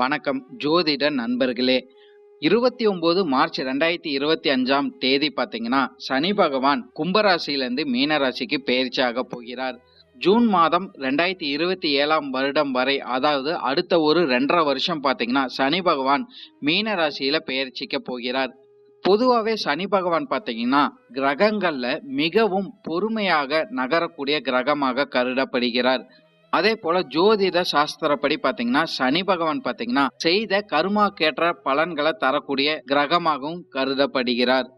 வணக்கம் ஜோதிட நண்பர்களே. 29 மார்ச் 2025 தேதி பார்த்தீங்கன்னா சனி பகவான் கும்பராசியிலிருந்து மீனராசிக்கு பெயர்ச்சியாக போகிறார். ஜூன் மாதம் 2027 வருடம் வரை, அதாவது அடுத்த ஒரு 2.5 வருஷம் பார்த்தீங்கன்னா சனி பகவான் மீனராசியில பெயர்ச்சிக்க போகிறார். பொதுவாகவே சனி பகவான் பார்த்தீங்கன்னா கிரகங்கள்ல மிகவும் பொறுமையாக நகரக்கூடிய கிரகமாக கருதப்படுகிறார். அதே போல ஜோதிட சாஸ்திரப்படி பாத்தீங்கன்னா சனி பகவான் பாத்தீங்கன்னா செய்த கர்மாக்கேற்ற பலன்களை தரக்கூடிய கிரகமாகவும் கருதப்படுகிறார்.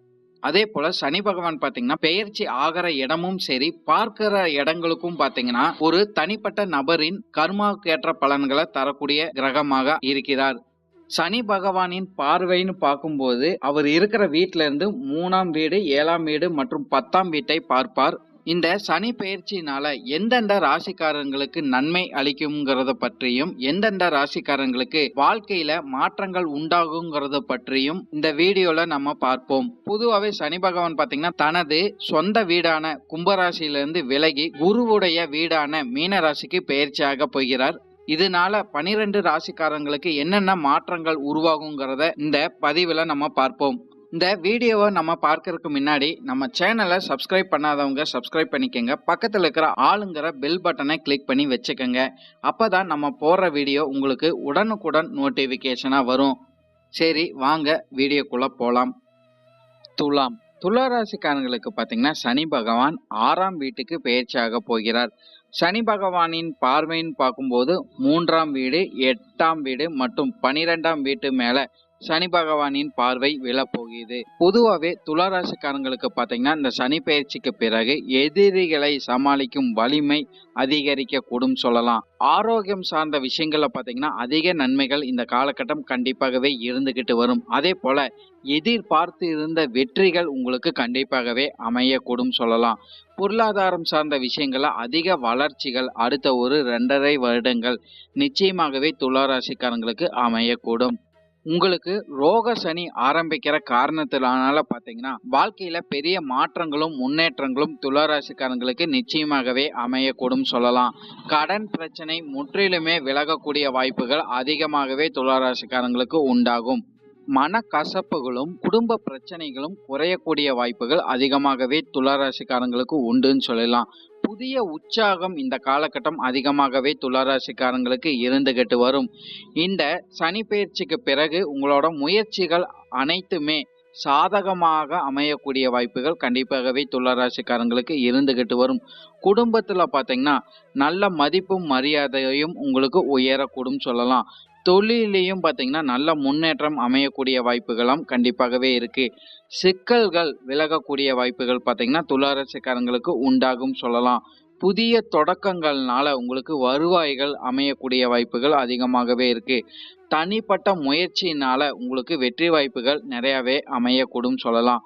அதே போல சனி பகவான் பாத்தீங்கன்னா பெயர்ச்சி ஆகிற இடமும் சரி, பார்க்கிற இடங்களுக்கும் பாத்தீங்கன்னா ஒரு தனிப்பட்ட நபரின் கர்மாக்கேற்ற பலன்களை தரக்கூடிய கிரகமாக இருக்கிறார். சனி பகவானின் பார்வைன்னு பார்க்கும்போது அவர் இருக்கிற வீட்டில இருந்து 3ஆம் வீடு, 7ஆம் வீடு மற்றும் 10ஆம் வீட்டை பார்ப்பார். இந்த சனி பெயர்ச்சினால எந்தெந்த ராசிக்காரங்களுக்கு நன்மை அளிக்கும்ங்கிறத பற்றியும், எந்தெந்த ராசிக்காரங்களுக்கு வாழ்க்கையில மாற்றங்கள் உண்டாகுங்கிறத பற்றியும் இந்த வீடியோல நம்ம பார்ப்போம். பொதுவாகவே சனி பகவான் பாத்தீங்கன்னா தனது சொந்த வீடான கும்பராசியிலிருந்து விலகி குருவுடைய வீடான மீனராசிக்கு பெயர்ச்சியாக போகிறார். இதனால 12 ராசிக்காரங்களுக்கு என்னென்ன மாற்றங்கள் உருவாகுங்கிறத இந்த பதிவுல நம்ம பார்ப்போம். இந்த வீடியோவை நம்ம பார்க்கறதுக்கு முன்னாடி நம்ம சேனலை சப்ஸ்கிரைப் பண்ணாதவங்க சப்ஸ்கிரைப் பண்ணிக்கங்க. பக்கத்தில் இருக்கிற ஆளுங்கிற பெல் பட்டனை கிளிக் பண்ணி வச்சுக்கோங்க. அப்பதான் நம்ம போடுற வீடியோ உங்களுக்கு உடனுக்குடன் நோட்டிஃபிகேஷனா வரும். சரி, வாங்க வீடியோக்குள்ள போலாம். துளாராசிக்காரங்களுக்கு பார்த்தீங்கன்னா சனி பகவான் 6ஆம் வீட்டுக்கு பெயர்ச்சியாக போகிறார். சனி பகவானின் பார்வைன்னு பார்க்கும்போது 3ஆம் வீடு, 8ஆம் வீடு மற்றும் 12ஆம் வீட்டு மேல சனி பகவானின் பார்வை விழப்போகுது. பொதுவாகவே துளாராசிக்காரங்களுக்கு பார்த்தீங்கன்னா இந்த சனி பெயர்ச்சிக்கு பிறகு எதிரிகளை சமாளிக்கும் வலிமை அதிகரிக்க கூடும் சொல்லலாம். ஆரோக்கியம் சார்ந்த விஷயங்கள்ல பார்த்தீங்கன்னா அதிக நன்மைகள் இந்த காலகட்டம் கண்டிப்பாகவே இருந்துகிட்டு வரும். அதே போல எதிர்பார்த்து இருந்த வெற்றிகள் உங்களுக்கு கண்டிப்பாகவே அமையக்கூடும் சொல்லலாம். பொருளாதாரம் சார்ந்த விஷயங்கள்ல அதிக வளர்ச்சிகள் அடுத்த ஒரு 2.5 வருடங்கள் நிச்சயமாகவே துளாராசிக்காரங்களுக்கு அமையக்கூடும். உங்களுக்கு ரோக சனி ஆரம்பிக்கிற காரணத்தினால பாத்தீங்கன்னா வாழ்க்கையில பெரிய மாற்றங்களும் முன்னேற்றங்களும் துளாராசிக்காரங்களுக்கு நிச்சயமாகவே அமையக்கூடும் சொல்லலாம். கடன் பிரச்சனை முற்றிலுமே விலகக்கூடிய வாய்ப்புகள் அதிகமாகவே துளாராசிக்காரங்களுக்கு உண்டாகும். மனக்கசப்புகளும் குடும்ப பிரச்சனைகளும் குறையக்கூடிய வாய்ப்புகள் அதிகமாகவே துளாராசிக்காரங்களுக்கு உண்டுன்னு சொல்லலாம். புதிய உற்சாகம் இந்த காலகட்டம் அதிகமாகவே துளாராசிக்காரங்களுக்கு இருந்துகிட்டு வரும். இந்த சனி பெயர்ச்சிக்கு பிறகு உங்களோட முயற்சிகள் அனைத்துமே சாதகமாக அமையக்கூடிய வாய்ப்புகள் கண்டிப்பாகவே துளாராசிக்காரங்களுக்கு இருந்துகிட்டு வரும். குடும்பத்துல பாத்தீங்கன்னா நல்ல மதிப்பும் மரியாதையும் உங்களுக்கு உயரக்கூடும் சொல்லலாம். தொழிலையும் பார்த்தீங்கன்னா நல்ல முன்னேற்றம் அமையக்கூடிய வாய்ப்புகளும் கண்டிப்பாகவே இருக்கு. சிக்கல்கள் விலகக்கூடிய வாய்ப்புகள் பார்த்தீங்கன்னா துளாராசிக்காரங்களுக்கு உண்டாகும் சொல்லலாம். புதிய தொடக்கங்கள்னால உங்களுக்கு வருவாய்கள் அமையக்கூடிய வாய்ப்புகள் அதிகமாகவே இருக்கு. தனிப்பட்ட முயற்சியினால உங்களுக்கு வெற்றி வாய்ப்புகள் நிறையவே அமையக்கூடும் சொல்லலாம்.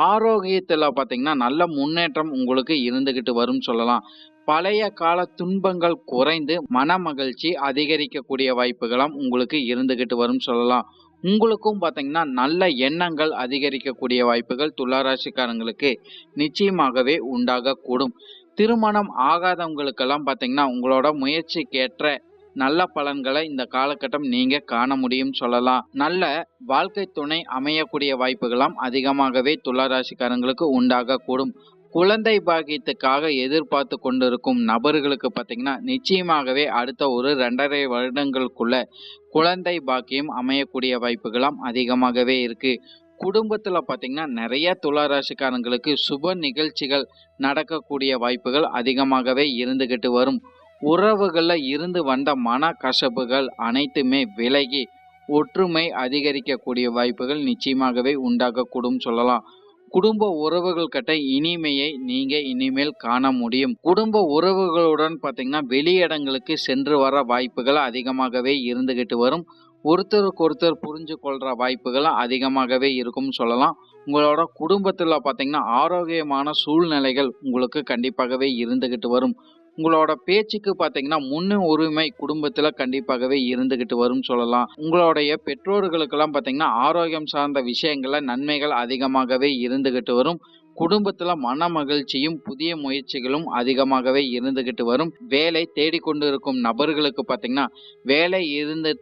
ஆரோக்கியத்துல பார்த்தீங்கன்னா நல்ல முன்னேற்றம் உங்களுக்கு இருந்துகிட்டு வரும் சொல்லலாம். பழைய கால துன்பங்கள் குறைந்து மன மகிழ்ச்சி அதிகரிக்கக்கூடிய வாய்ப்புகளும் உங்களுக்கு இருந்துகிட்டு வரும் சொல்லலாம். உங்களுக்கும் பார்த்தீங்கன்னா நல்ல எண்ணங்கள் அதிகரிக்கக்கூடிய வாய்ப்புகள் துளாராசிக்காரங்களுக்கு நிச்சயமாகவே உண்டாகக்கூடும். திருமணம் ஆகாதவங்களுக்கெல்லாம் பார்த்தீங்கன்னா உங்களோட முயற்சிக்கேற்ற நல்ல பலன்களை இந்த காலகட்டம் நீங்க காண முடியும் சொல்லலாம். நல்ல வாழ்க்கை துணை அமையக்கூடிய வாய்ப்புகளும் அதிகமாகவே துளாராசிக்காரங்களுக்கு உண்டாகக்கூடும். குழந்தை பாக்கியத்துக்காக எதிர்பார்த்து கொண்டிருக்கும் நபர்களுக்கு பார்த்தீங்கன்னா நிச்சயமாகவே அடுத்த ஒரு 2.5 வருடங்களுக்குள்ள குழந்தை பாக்கியம் அமையக்கூடிய வாய்ப்புகளும் அதிகமாகவே இருக்கு. குடும்பத்துல பார்த்தீங்கன்னா நிறைய துளாராசிக்காரங்களுக்கு சுப நிகழ்ச்சிகள் நடக்கக்கூடிய வாய்ப்புகள் அதிகமாகவே இருந்துகிட்டு வரும். உறவுகள்ல இருந்து வந்த மன கசப்புகள் அனைத்துமே விலகி ஒற்றுமை அதிகரிக்கக்கூடிய வாய்ப்புகள் நிச்சயமாகவே உண்டாகக்கூடும் சொல்லலாம். குடும்ப உறவுகள் கிட்ட இனிமையை நீங்க இனிமேல் காண முடியும். குடும்ப உறவுகளுடன் பார்த்தீங்கன்னா வெளியிடங்களுக்கு சென்று வர வாய்ப்புகள் அதிகமாகவே இருந்துகிட்டு வரும். ஒருத்தருக்கு ஒருத்தர் புரிஞ்சு கொள்ற வாய்ப்புகள் அதிகமாகவே இருக்கும் சொல்லலாம். உங்களோட குடும்பத்துல பார்த்தீங்கன்னா ஆரோக்கியமான சூழ்நிலைகள் உங்களுக்கு கண்டிப்பாகவே இருந்துகிட்டு வரும். உங்களோட பேச்சுக்கு பார்த்தீங்கன்னா முன்னுரிமை குடும்பத்துல கண்டிப்பாகவே இருந்துகிட்டு வரும் சொல்லலாம். உங்களுடைய பெற்றோர்களுக்கெல்லாம் பார்த்தீங்கன்னா ஆரோக்கியம் சார்ந்த விஷயங்கள்ல நன்மைகள் அதிகமாகவே இருந்துகிட்டு வரும். குடும்பத்துல மன மகிழ்ச்சியும் புதிய முயற்சிகளும் அதிகமாகவே இருந்துகிட்டு வரும். வேலை தேடிக்கொண்டு இருக்கும் நபர்களுக்கு பார்த்தீங்கன்னா, வேலையில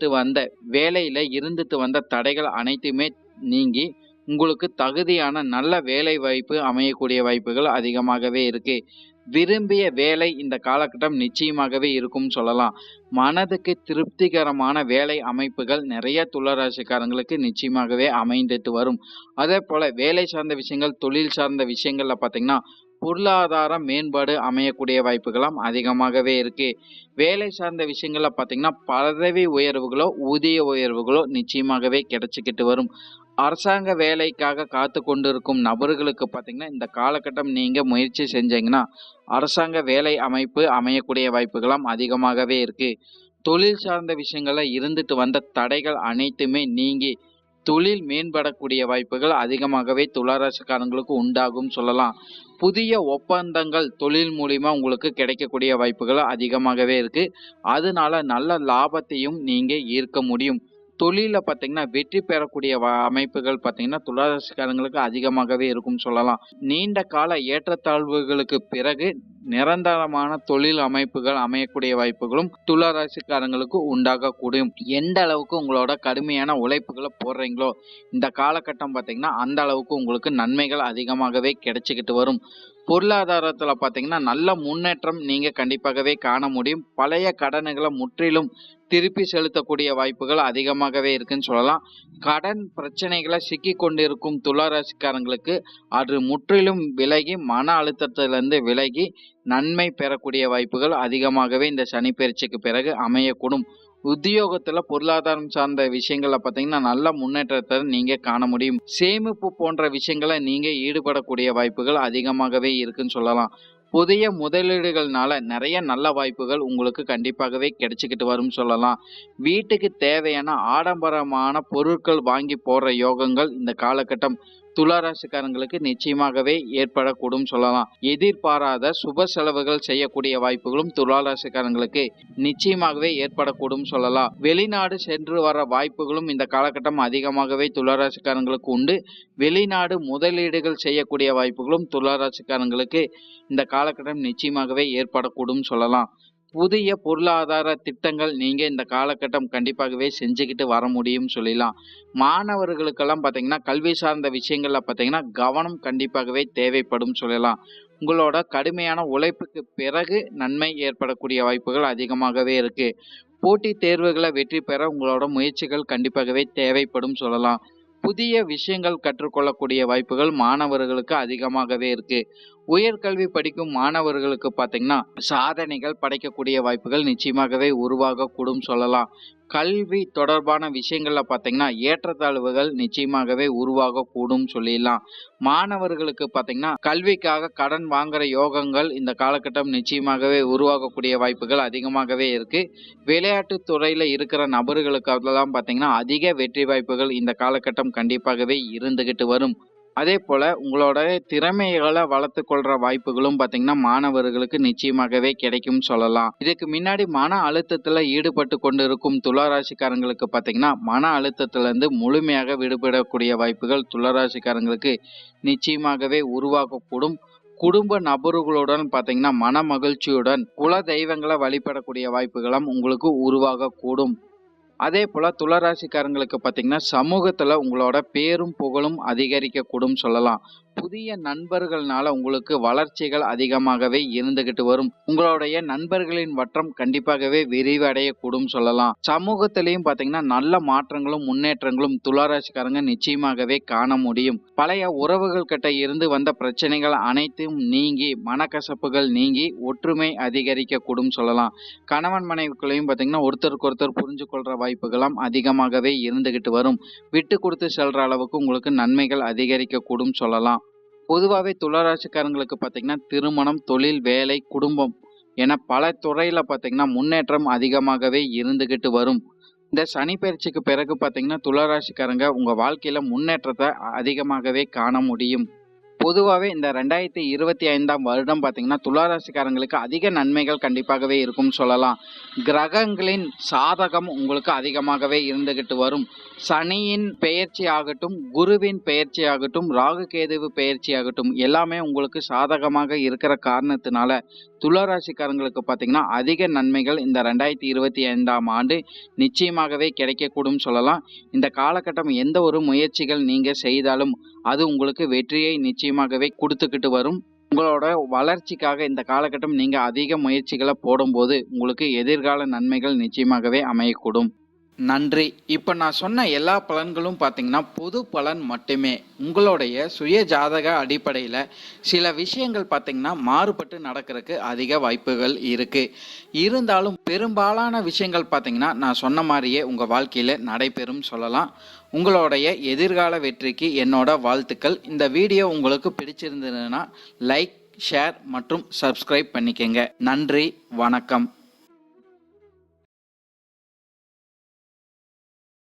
இருந்துட்டு வந்த தடைகள் அனைத்துமே நீங்கி, உங்களுக்கு தகுதியான நல்ல வேலை வாய்ப்பு அமையக்கூடிய வாய்ப்புகள் அதிகமாகவே இருக்கு. விரும்பிய வேலை இந்த காலகட்டம் நிச்சயமாகவே இருக்கும்னு சொல்லலாம். மனதுக்கு திருப்திகரமான வேலை அமைப்புகள் நிறைய துளாராசிக்காரங்களுக்கு நிச்சயமாகவே அமைந்துட்டு வரும். அதேபோல வேலை சார்ந்த விஷயங்கள், தொழில் சார்ந்த விஷயங்கள்ல பார்த்தீங்கன்னா, பொருளாதார மேம்பாடு அமையக்கூடிய வாய்ப்புகளும் அதிகமாகவே இருக்கு. வேலை சார்ந்த விஷயங்கள்ல பார்த்தீங்கன்னா, பதவி உயர்வுகளோ, ஊதிய உயர்வுகளோ நிச்சயமாகவே கிடைச்சுக்கிட்டு வரும். அரசாங்க வேலைக்காக காத்து கொண்டிருக்கும் நபர்களுக்கு பார்த்தீங்கன்னா, இந்த காலகட்டம் நீங்க முயற்சி செஞ்சீங்கன்னா, அரசாங்க வேலை அமைப்பு அமையக்கூடிய வாய்ப்புகளும் அதிகமாகவே இருக்கு. தொழில் சார்ந்த விஷயங்கள்ல இருந்துட்டு வந்த தடைகள் அனைத்துமே நீங்கி, தொழில் மேம்படக்கூடிய வாய்ப்புகள் அதிகமாகவே துளாராசிக்காரங்களுக்கு உண்டாகும் சொல்லலாம். புதிய ஒப்பந்தங்கள் தொழில் மூலியமா உங்களுக்கு கிடைக்கக்கூடிய வாய்ப்புகள் அதிகமாகவே இருக்கு. அதனால நல்ல லாபத்தையும் நீங்க ஈர்க்க முடியும். தொழில பார்த்தீங்கன்னா, வெற்றி பெறக்கூடிய அமைப்புகள் பார்த்தீங்கன்னா, துளாராசிக்காரங்களுக்கு அதிகமாகவே இருக்கும்னு சொல்லலாம். நீண்ட கால ஏற்றத்தாழ்வுகளுக்கு பிறகு நிரந்தரமான தொழில் அமைப்புகள் அமையக்கூடிய வாய்ப்புகளும் துளாராசிக்காரங்களுக்கு உண்டாகக்கூடும். எந்த அளவுக்கு உங்களோட கடுமையான உழைப்புகளை போடுறீங்களோ, இந்த காலகட்டம் பார்த்தீங்கன்னா, அந்த அளவுக்கு உங்களுக்கு நன்மைகள் அதிகமாகவே கிடைச்சுக்கிட்டு வரும். பொருளாதாரத்துல பார்த்தீங்கன்னா, நல்ல முன்னேற்றம் நீங்க கண்டிப்பாகவே காண முடியும். பழைய கடன்களை முற்றிலும் திருப்பி செலுத்தக்கூடிய வாய்ப்புகள் அதிகமாகவே இருக்குன்னு சொல்லலாம். கடன் பிரச்சனைகளை சிக்கிக் கொண்டிருக்கும் துளாராசிக்காரங்களுக்கு அது முற்றிலும் விலகி, மன அழுத்தத்திலிருந்து விலகி நன்மை பெறக்கூடிய வாய்ப்புகள் அதிகமாகவே இந்த சனி பெயர்ச்சிக்கு பிறகு அமையக்கூடும். உத்தியோகத்துல பொருளாதாரம் சார்ந்த விஷயங்கள்ல பார்த்தீங்கன்னா, நல்ல முன்னேற்றத்தை நீங்க காண முடியும். சேமிப்பு போன்ற விஷயங்களை நீங்க ஈடுபடக்கூடிய வாய்ப்புகள் அதிகமாகவே இருக்குன்னு சொல்லலாம். புதிய முதலீடுகள்னால நிறைய நல்ல வாய்ப்புகள் உங்களுக்கு கண்டிப்பாகவே கிடைச்சுக்கிட்டு வரும்னு சொல்லலாம். வீட்டுக்கு தேவையான ஆடம்பரமான பொருட்கள் வாங்கி போடுற யோகங்கள் இந்த காலகட்டம் துளாராசிக்காரங்களுக்கு நிச்சயமாகவே ஏற்படக்கூடும் சொல்லலாம். எதிர்பாராத சுப செலவுகள் செய்யக்கூடிய வாய்ப்புகளும் துளாராசிக்காரங்களுக்கு நிச்சயமாகவே ஏற்படக்கூடும் சொல்லலாம். வெளிநாடு சென்று வர வாய்ப்புகளும் இந்த காலகட்டம் அதிகமாகவே துளாராசிக்காரங்களுக்கு உண்டு. வெளிநாடு முதலீடுகள் செய்யக்கூடிய வாய்ப்புகளும் துளாராசிக்காரங்களுக்கு இந்த காலகட்டம் நிச்சயமாகவே ஏற்படக்கூடும் சொல்லலாம். புதிய பொருளாதார திட்டங்கள் நீங்க இந்த காலகட்டம் கண்டிப்பாகவே செஞ்சுக்கிட்டு வர முடியும்னு சொல்லலாம். மாணவர்களுக்கெல்லாம் பார்த்தீங்கன்னா, கல்வி சார்ந்த விஷயங்கள்ல பார்த்தீங்கன்னா, கவனம் கண்டிப்பாகவே தேவைப்படும் சொல்லலாம். உங்களோட கடுமையான உழைப்புக்கு பிறகு நன்மை ஏற்படக்கூடிய வாய்ப்புகள் அதிகமாகவே இருக்கு. போட்டித் தேர்வுகளை வெற்றி பெற உங்களோட முயற்சிகள் கண்டிப்பாகவே தேவைப்படும் சொல்லலாம். புதிய விஷயங்கள் கற்றுக்கொள்ளக்கூடிய வாய்ப்புகள் மாணவர்களுக்கு அதிகமாகவே இருக்கு. உயர்கல்வி படிக்கும் மாணவர்களுக்கு பார்த்தீங்கன்னா, சாதனைகள் படைக்கக்கூடிய வாய்ப்புகள் நிச்சயமாகவே உருவாகக்கூடும் சொல்லலாம். கல்வி தொடர்பான விஷயங்கள்ல பார்த்தீங்கன்னா, ஏற்றத்தாழ்வுகள் நிச்சயமாகவே உருவாகக்கூடும் சொல்லிடலாம். மாணவர்களுக்கு பார்த்தீங்கன்னா, கல்விக்காக கடன் வாங்குற யோகங்கள் இந்த காலகட்டம் நிச்சயமாகவே உருவாகக்கூடிய வாய்ப்புகள் அதிகமாகவே இருக்கு. விளையாட்டுத் துறையில இருக்கிற நபர்களுக்கு அதெல்லாம் பார்த்தீங்கன்னா, அதிக வெற்றி வாய்ப்புகள் இந்த காலகட்டம் கண்டிப்பாகவே இருந்துகிட்டு வரும். அதே போல உங்களோட திறமைகளை வளர்த்து கொள்ற வாய்ப்புகளும் பார்த்தீங்கன்னா, மாணவர்களுக்கு நிச்சயமாகவே கிடைக்கும் சொல்லலாம். இதுக்கு முன்னாடி மன அழுத்தத்துல ஈடுபட்டு கொண்டு இருக்கும் துளாராசிக்காரங்களுக்கு பார்த்தீங்கன்னா, மன அழுத்தத்திலிருந்து முழுமையாக விடுபடக்கூடிய வாய்ப்புகள் துளாராசிக்காரங்களுக்கு நிச்சயமாகவே உருவாகக்கூடும். குடும்ப நபர்களுடன் பார்த்தீங்கன்னா, மன மகிழ்ச்சியுடன் குல தெய்வங்களை வழிபடக்கூடிய வாய்ப்புகளும் உங்களுக்கு உருவாகக்கூடும். அதே போல துளாராசிக்காரங்களுக்கு பார்த்தீங்கன்னா, சமூகத்துல உங்களோட பேரும் புகழும் அதிகரிக்கக்கூடும் சொல்லலாம். புதிய நண்பர்கள்னால உங்களுக்கு வளர்ச்சிகள் அதிகமாகவே இருந்துகிட்டு வரும். உங்களுடைய நண்பர்களின் வட்டம் கண்டிப்பாகவே விரிவடையக்கூடும் சொல்லலாம். சமூகத்திலையும் பார்த்தீங்கன்னா, நல்ல மாற்றங்களும் முன்னேற்றங்களும் துளாராசிக்காரங்க நிச்சயமாகவே காண முடியும். பழைய உறவுகள் கிட்ட இருந்து வந்த பிரச்சனைகள் அனைத்தும் நீங்கி, மனக்கசப்புகள் நீங்கி ஒற்றுமை அதிகரிக்கக்கூடும் சொல்லலாம். கணவன் மனைவிக்குள்ளேயும் பார்த்தீங்கன்னா, ஒருத்தருக்கு ஒருத்தர் புரிஞ்சு கொள்ற வாய்ப்புகளும் அதிகமாகவே இருந்துகிட்டு வரும். விட்டு கொடுத்து செல்ற அளவுக்கு உங்களுக்கு நன்மைகள் அதிகரிக்கக்கூடும் சொல்லலாம். பொதுவாகவே துளாராசிக்காரங்களுக்கு பார்த்தீங்கன்னா, திருமணம், தொழில், வேலை, குடும்பம் என பல துறையில பார்த்தீங்கன்னா, முன்னேற்றம் அதிகமாகவே இருந்துகிட்டு வரும். இந்த சனி பயிற்சிக்கு பிறகு பார்த்தீங்கன்னா, துளாராசிக்காரங்க உங்க வாழ்க்கையில முன்னேற்றத்தை அதிகமாகவே காண முடியும். பொதுவாகவே இந்த 2025ஆம் வருடம் பார்த்தீங்கன்னா துளாராசிக்காரங்களுக்கு அதிக நன்மைகள் கண்டிப்பாகவே இருக்கும் சொல்லலாம். கிரகங்களின் சாதகம் உங்களுக்கு அதிகமாகவே இருந்துகிட்டு வரும். சனியின் பெயர்ச்சி ஆகட்டும், குருவின் பெயர்ச்சி ஆகட்டும், ராகு கேதுவு பெயர்ச்சி ஆகட்டும், எல்லாமே உங்களுக்கு சாதகமாக இருக்கிற காரணத்தினால துளாராசிக்காரங்களுக்கு பார்த்தீங்கன்னா அதிக நன்மைகள் இந்த 2025ஆம் ஆண்டு நிச்சயமாகவே கிடைக்கக்கூடும் சொல்லலாம். இந்த காலகட்டம் எந்த ஒரு முயற்சிகள் நீங்க செய்தாலும் அது உங்களுக்கு வெற்றியை நிச்சயமாகவே கொடுத்துக்கிட்டு வரும். உங்களோட வளர்ச்சிக்காக இந்த காலகட்டம் நீங்க அதிக முயற்சிகளை போடும்போது உங்களுக்கு எதிர்கால நன்மைகள் நிச்சயமாகவே அமையக்கூடும். நன்றி. இப்போ நான் சொன்ன எல்லா பலன்களும் பார்த்தீங்கன்னா பொது பலன் மட்டுமே. உங்களுடைய சுய ஜாதக அடிப்படையில் சில விஷயங்கள் பார்த்தீங்கன்னா மாறுபட்டு நடக்கிறதுக்கு அதிக வாய்ப்புகள் இருக்கு. இருந்தாலும் பெரும்பாலான விஷயங்கள் பார்த்தீங்கன்னா நான் சொன்ன மாதிரியே உங்கள் வாழ்க்கையில் நடைபெறும் சொல்லலாம். உங்களுடைய எதிர்கால வெற்றிக்கு என்னோட வாழ்த்துக்கள். இந்த வீடியோ உங்களுக்கு பிடிச்சிருந்ததுன்னா லைக், ஷேர் மற்றும் சப்ஸ்கிரைப் பண்ணிக்கங்க. நன்றி, வணக்கம்.